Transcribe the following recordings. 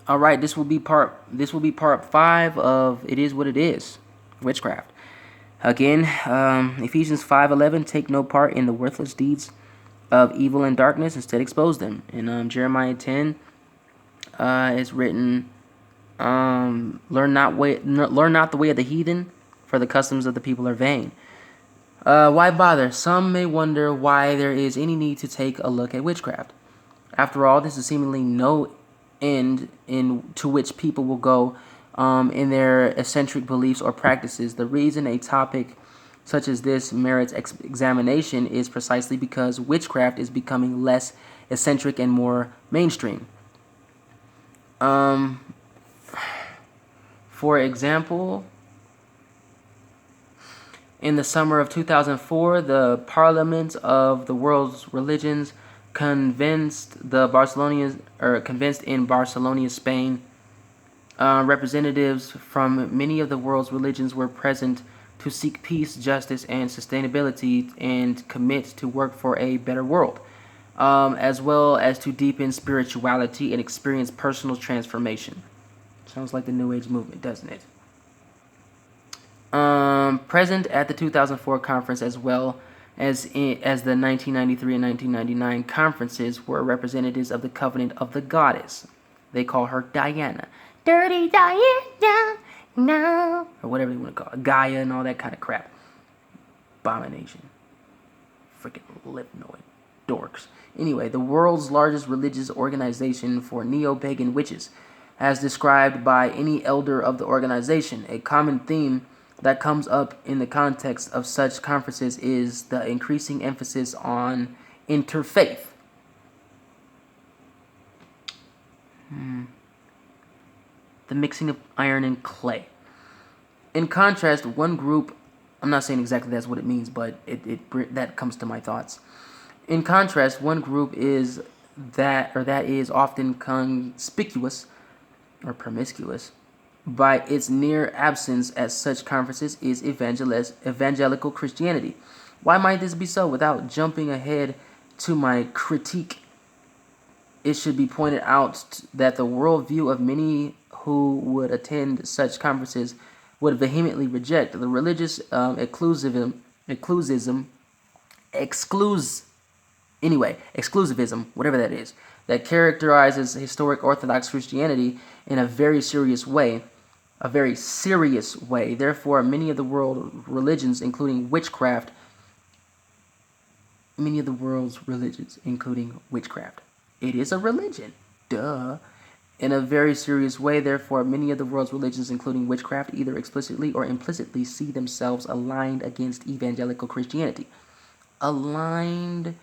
All right, this will be part 5 of It Is What It Is, witchcraft. Again, Ephesians 5:11, take no part in the worthless deeds of evil and darkness, instead expose them. In Jeremiah 10, it's written, learn not the way of the heathen, for the customs of the people are vain. Why bother? Some may wonder why there is any need to take a look at witchcraft. After all, this is seemingly no end to which people will go in their eccentric beliefs or practices. The reason a topic such as this merits examination is precisely because witchcraft is becoming less eccentric and more mainstream. For example, in the summer of 2004, the Parliament of the World's Religions convinced in Barcelona, Spain. Representatives from many of the world's religions were present to seek peace, justice, and sustainability, and commit to work for a better world, as well as to deepen spirituality and experience personal transformation. Sounds like the New Age movement, doesn't it? Present at the 2004 conference, as well as the 1993 and 1999 conferences, were representatives of the Covenant of the Goddess. They call her Diana. Dirty Diana, no. Or whatever you want to call it. Gaia and all that kind of crap. Abomination. Freaking lipnoid dorks. Anyway, the world's largest religious organization for neo-pagan witches, as described by any elder of the organization. A common theme that comes up in the context of such conferences is the increasing emphasis on interfaith. The mixing of iron and clay. In contrast, one group, I'm not saying exactly that's what it means, but that comes to my thoughts. In contrast, one group is that is often conspicuous or promiscuous by its near absence at such conferences is evangelical Christianity. Why might this be so? Without jumping ahead to my critique, it should be pointed out that the worldview of many who would attend such conferences would vehemently reject the religious exclusivism, whatever that is, that characterizes historic Orthodox Christianity in a very serious way. Therefore, many of the world's religions, including witchcraft, it is a religion. Duh. In a very serious way, therefore, many of the world's religions, including witchcraft, either explicitly or implicitly see themselves aligned against evangelical Christianity. Aligned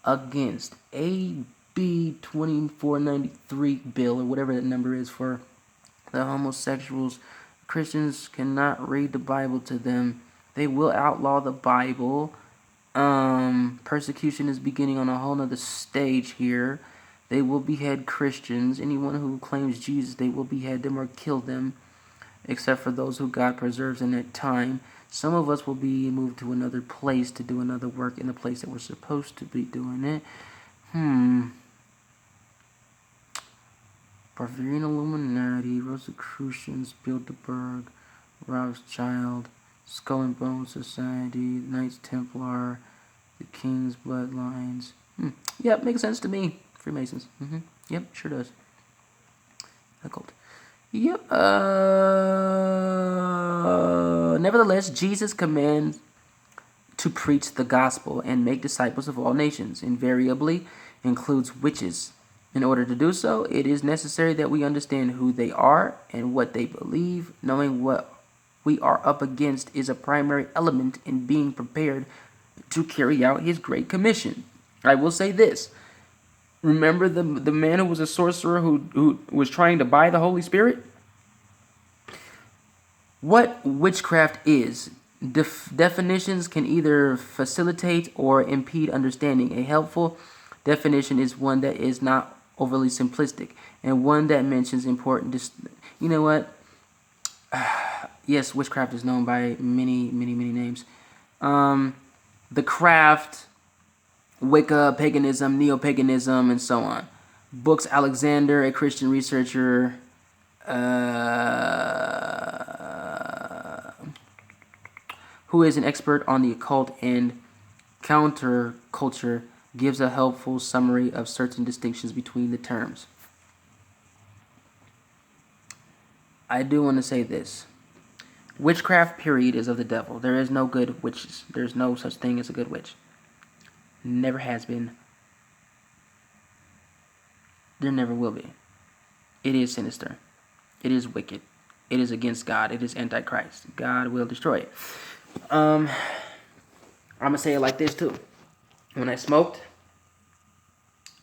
against AB 2493 bill, or whatever that number is, for the homosexuals. Christians cannot read the Bible to them. They will outlaw the Bible. Persecution is beginning on a whole nother stage here. They will behead Christians. Anyone who claims Jesus, they will behead them or kill them, except for those who God preserves in that time. Some of us will be moved to another place to do another work in the place that we're supposed to be doing it. Bavarian Illuminati, Rosicrucians, Bilderberg, Rothschild, Skull and Bone Society, Knights Templar, the King's Bloodlines. Yep, makes sense to me. Freemasons. Yep, sure does. Occult. Yep. Nevertheless, Jesus commands to preach the gospel and make disciples of all nations. Invariably includes witches. In order to do so, it is necessary that we understand who they are and what they believe. Knowing what we are up against is a primary element in being prepared to carry out his great commission. I will say this. Remember the man who was a sorcerer who was trying to buy the Holy Spirit? What witchcraft is, definitions can either facilitate or impede understanding. A helpful definition is one that is not overly simplistic and one that mentions important. You know what? Yes, witchcraft is known by many names. The craft, Wicca, paganism, neo-paganism, and so on. Books: Alexander, a Christian researcher, who is an expert on the occult and counterculture, gives a helpful summary of certain distinctions between the terms. I do want to say this. Witchcraft, period, is of the devil. There is no good witches. There's no such thing as a good witch. Never has been. There never will be. It is sinister. It is wicked. It is against God. It is antichrist. God will destroy it. I'm going to say it like this too. When I smoked,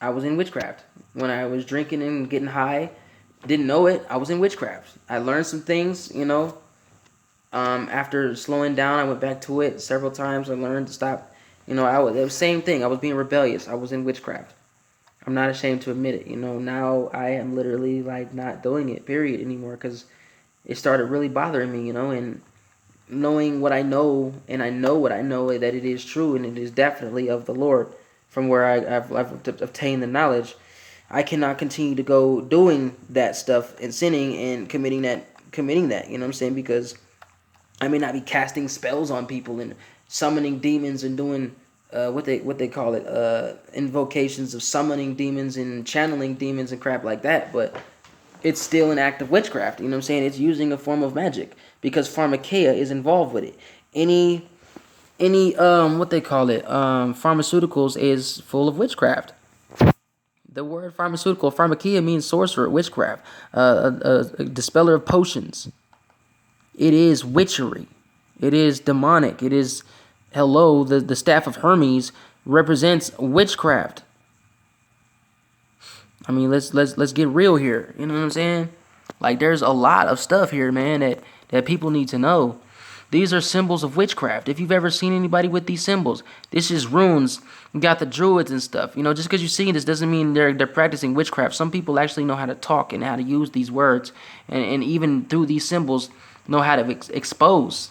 I was in witchcraft. When I was drinking and getting high, didn't know it, I was in witchcraft. I learned some things, after slowing down, I went back to it several times. I learned to stop. It was the same thing. I was being rebellious. I was in witchcraft. I'm not ashamed to admit it. Now I am literally like not doing it, period, anymore, because it started really bothering me, and knowing what I know, and I know what I know, that it is true, and it is definitely of the Lord, from where I've obtained the knowledge. I cannot continue to go doing that stuff and sinning and committing that, you know what I'm saying, because I may not be casting spells on people and summoning demons and doing what they call it, invocations of summoning demons and channeling demons and crap like that, but it's still an act of witchcraft. You know what I'm saying? It's using a form of magic because pharmakeia is involved with it. Any what they call it, pharmaceuticals is full of witchcraft. The word pharmakeia means sorcerer, witchcraft, a dispeller of potions. It is witchery. It is demonic. It is, the staff of Hermes represents witchcraft. I mean, let's get real here. You know what I'm saying? Like, there's a lot of stuff here, man, that people need to know. These are symbols of witchcraft. If you've ever seen anybody with these symbols, this is runes. You got the druids and stuff. Just because you're seeing this doesn't mean they're practicing witchcraft. Some people actually know how to talk and how to use these words, and even through these symbols, know how to expose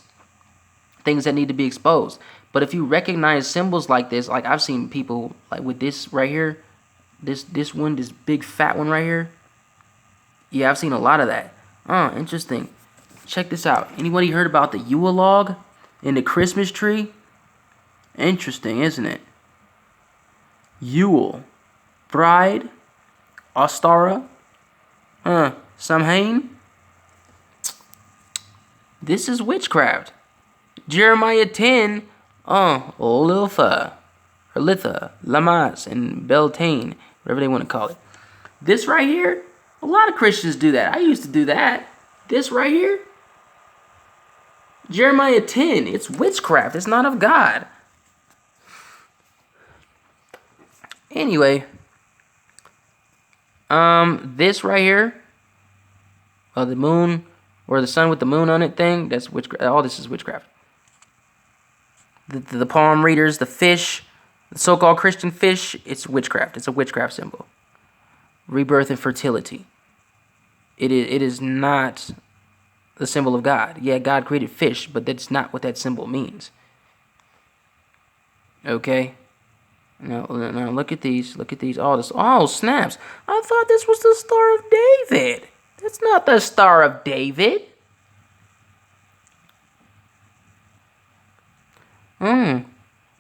things that need to be exposed. But if you recognize symbols like this, like I've seen people like with this right here, this big fat one right here. Yeah, I've seen a lot of that. Interesting. Check this out. Anybody heard about the Yule log in the Christmas tree? Interesting, isn't it? Yule, bride, Ostara, Samhain. This is witchcraft. Jeremiah 10, Liltha, or Litha, Lamas, and Beltane, whatever they want to call it. This right here, a lot of Christians do that. I used to do that. This right here, Jeremiah 10, it's witchcraft. It's not of God. Anyway, this right here, the moon, or the sun with the moon on it thing, that's witchcraft. All this is witchcraft. The palm readers, the fish, the so-called Christian fish, it's witchcraft. It's a witchcraft symbol. Rebirth and fertility. It is not the symbol of God. Yeah, God created fish, but that's not what that symbol means. Okay? Now look at these. Look at these. Oh, snaps. I thought this was the Star of David. That's not the Star of David.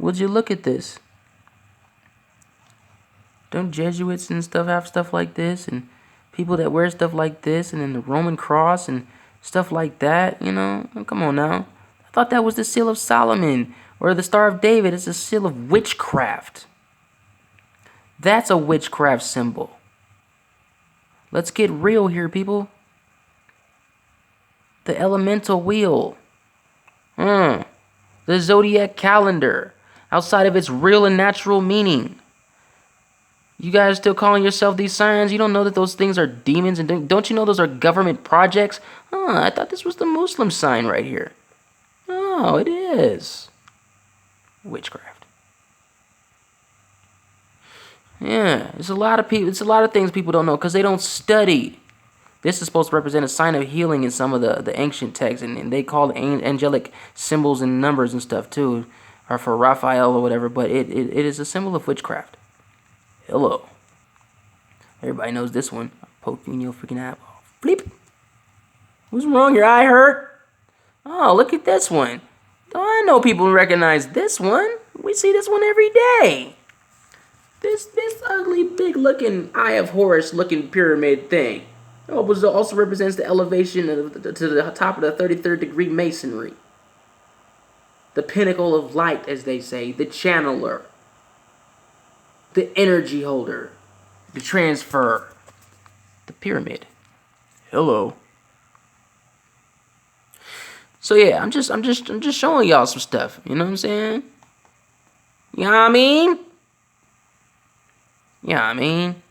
Would you look at this? Don't Jesuits and stuff have stuff like this? And people that wear stuff like this, and then the Roman cross and stuff like that, Come on now. I thought that was the seal of Solomon, or the Star of David. It's a seal of witchcraft. That's a witchcraft symbol. Let's get real here, people. The elemental wheel. The zodiac calendar. Outside of its real and natural meaning. You guys still calling yourself these signs? You don't know that those things are demons? And don't you know those are government projects? I thought this was the Muslim sign right here. Oh, it is. Witchcraft. Yeah, it's a lot of people. It's a lot of things people don't know because they don't study. This is supposed to represent a sign of healing in some of the ancient texts, and they call angelic symbols and numbers and stuff too, or for Raphael or whatever. But it is a symbol of witchcraft. Hello. Everybody knows this one. I'll poke you in your freaking eyeball. Bleep. What's wrong? Your eye hurt? Oh, look at this one. Oh, I know people recognize this one. We see this one every day. This ugly, big-looking Eye of Horus-looking pyramid thing. It also represents the elevation to the top of the 33rd degree masonry. The pinnacle of light, as they say, the channeler, the energy holder, the transfer, the pyramid. Hello. So yeah, I'm just showing y'all some stuff. You know what I'm saying? You know what I mean? Yeah, I mean.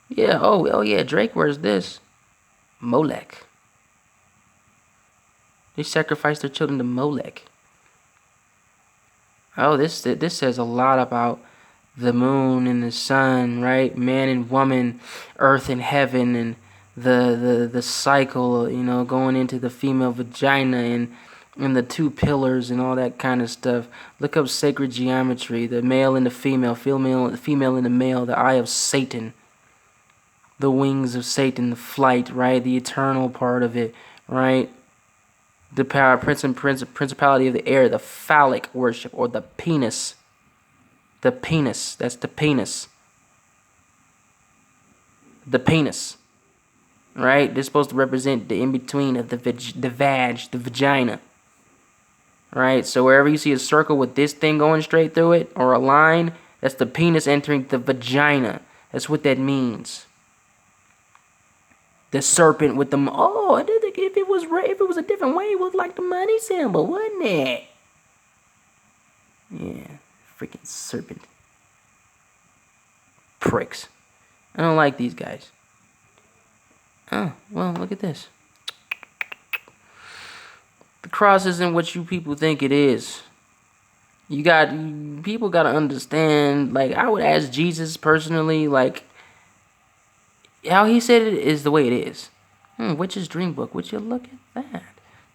Yeah. Oh yeah. Drake wears this. Molech. They sacrificed their children to Molech. Oh, this says a lot about the moon and the sun, right? Man and woman, earth and heaven, and the cycle, you know, going into the female vagina and the two pillars and all that kind of stuff. Look up sacred geometry, the male and the female and the male, the eye of Satan, the wings of Satan, the flight, right? The eternal part of it, right? The power, principality of the air, the phallic worship, or the penis. The penis, that's the penis. The penis, right? They're supposed to represent the in-between of the vagina, right? So wherever you see a circle with this thing going straight through it, or a line, that's the penis entering the vagina. That's what that means. The serpent with the I did think if it was a different way, it was like the money symbol, wouldn't it? Yeah, freaking serpent. Pricks. I don't like these guys. Oh, well, look at this. The cross isn't what you people think it is. People gotta understand, like, I would ask Jesus personally, like, how he said it is the way it is. Witch's Dream Book. Would you look at that?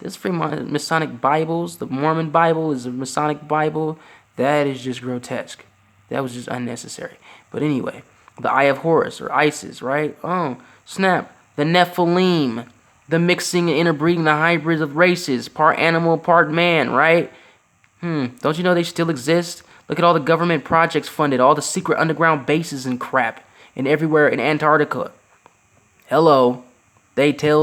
This free Masonic Bibles. The Mormon Bible is a Masonic Bible. That is just grotesque. That was just unnecessary. But anyway, the Eye of Horus, or Isis, right? Oh, snap. The Nephilim. The mixing and interbreeding, the hybrids of races. Part animal, part man, right? Don't you know they still exist? Look at all the government projects funded. All the secret underground bases and crap. And everywhere in Antarctica. Hello. They tell